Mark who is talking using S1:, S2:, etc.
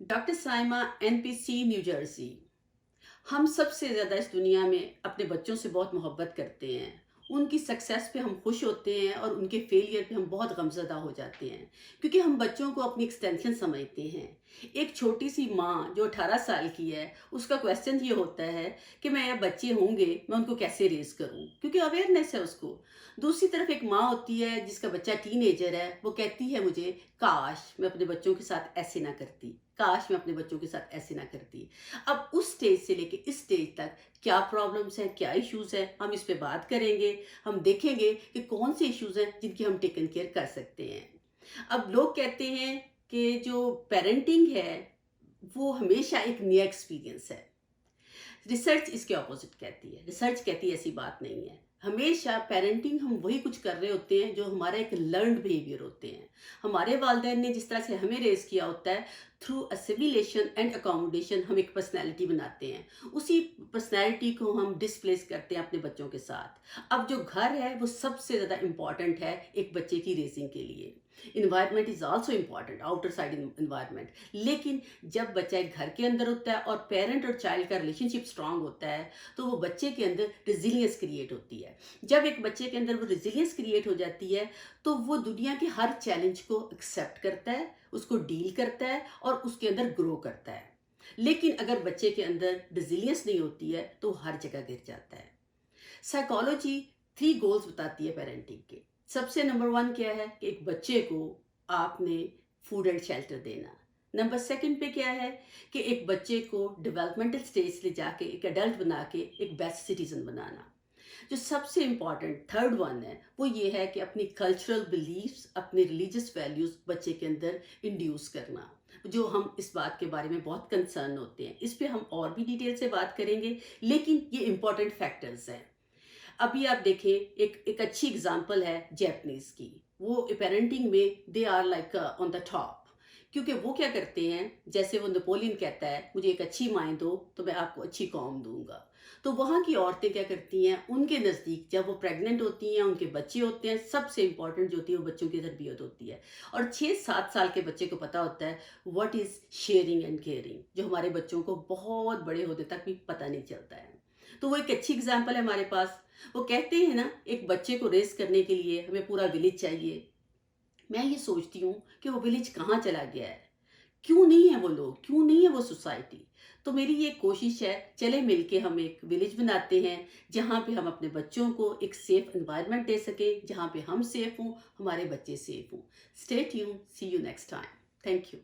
S1: Doctor Saima, NPC, new Jersey. हम सबसे ज़्यादा इस दुनिया में अपने बच्चों से बहुत मोहब्बत करते हैं। उनकी सक्सेस पे हम खुश होते हैं और उनके फेलियर पे हम बहुत गमज़दा हो जाते हैं, क्योंकि हम बच्चों को अपनी एक्सटेंशन समझते हैं। एक छोटी सी माँ जो 18 साल की है, उसका क्वेश्चन ये होता है कि मैं बच्चे होंगे, मैं उनको कैसे रेज़ करूँ? क्योंकि अवेयरनेस है उसको। दूसरी तरफ एक माँ होती है जिसका बच्चा टीनेजर है, वो कहती है मुझे, काश मैं अपने बच्चों के साथ ऐसे ना करती, काश मैं अपने बच्चों के साथ ऐसे ना करती। अब उस स्टेज से लेके इस स्टेज तक क्या प्रॉब्लम्स हैं, क्या इश्यूज़ हैं, हम इस पे बात करेंगे। हम देखेंगे कि कौन से इश्यूज़ हैं जिनकी हम टेकन केयर कर सकते हैं। अब लोग कहते हैं कि जो पेरेंटिंग है, वो हमेशा एक नया एक्सपीरियंस है। रिसर्च इसके ऑपोजिट कहती है। रिसर्च कहती है ऐसी बात नहीं है। हमेशा पेरेंटिंग हम वही कुछ कर रहे होते हैं जो हमारा एक लर्न्ड बिहेवियर होते हैं। हमारे वालिदैन ने जिस तरह से हमें रेज किया होता है, थ्रू असिमिलेशन एंड अकोमोडेशन हम एक पर्सनैलिटी बनाते हैं। उसी पर्सनैलिटी को हम डिस्प्लेस करते हैं अपने बच्चों के साथ। अब जो घर है वो सबसे ज़्यादा इम्पॉर्टेंट है एक बच्चे की रेजिंग के लिए। Environment is also important, outer side environment. लेकिन जब बच्चा एक घर के अंदर होता है और पेरेंट और चाइल्ड का रिलेशनशिप स्ट्रांग होता है, तो वो बच्चे के अंदर रिजिलियंस क्रिएट होती है। जब एक बच्चे के अंदर वो रिजिलियंस क्रिएट हो जाती है, तो वो दुनिया के हर चैलेंज को एक्सेप्ट करता है, उसको डील करता है और उसके अंदर ग्रो करता है। लेकिन अगर बच्चे के अंदर रिजिलियंस नहीं होती है, तो वो हर जगह गिर जाता है। साइकोलॉजी 3 गोल्स बताती है पेरेंटिंग के। सबसे नंबर 1 क्या है कि एक बच्चे को आपने फूड एंड शेल्टर देना। नंबर 2 पे क्या है कि एक बच्चे को डेवलपमेंटल स्टेज से जाके एक एडल्ट बना के एक बेस्ट सिटीजन बनाना। जो सबसे इम्पॉर्टेंट थर्ड वन है, वो ये है कि अपनी कल्चरल बिलीफ्स, अपने रिलीजियस वैल्यूज़ बच्चे के अंदर इंड्यूस करना। जो हम इस बात के बारे में बहुत कंसर्न होते हैं, इस पे हम और भी डिटेल से बात करेंगे, लेकिन ये इम्पॉर्टेंट फैक्टर्स हैं। अभी आप देखें, एक एक अच्छी एग्जांपल है जापानीज की। वो पेरेंटिंग में they are like on the top. क्योंकि वो क्या करते हैं, जैसे वो नेपोलियन कहता है, मुझे एक अच्छी माँ दो तो मैं आपको अच्छी कौम दूंगा। तो वहाँ की औरतें क्या करती हैं, उनके नज़दीक जब वो प्रेग्नेंट होती हैं, उनके बच्चे होते हैं, सबसे इंपॉर्टेंट जो होती है वो बच्चों की तरबियत होती है। और 6-7 साल के बच्चे को पता होता है what is sharing and caring, जो हमारे बच्चों को बहुत बड़े होने तक भी पता नहीं चलता है। तो वो एक अच्छी एग्जाम्पल है हमारे पास। वो कहते हैं ना, एक बच्चे को रेस करने के लिए हमें पूरा विलेज चाहिए। मैं ये सोचती हूँ कि वो विलेज कहाँ चला गया है, क्यों नहीं है वो लोग, क्यों नहीं है वो सोसाइटी। तो मेरी ये कोशिश है, चले मिलके हम एक विलेज बनाते हैं जहाँ पे हम अपने बच्चों को एक सेफ एनवायरनमेंट दे सकें, जहाँ पे हम सेफ हों, हमारे बच्चे सेफ हों। Stay tuned, see you next time. Thank you.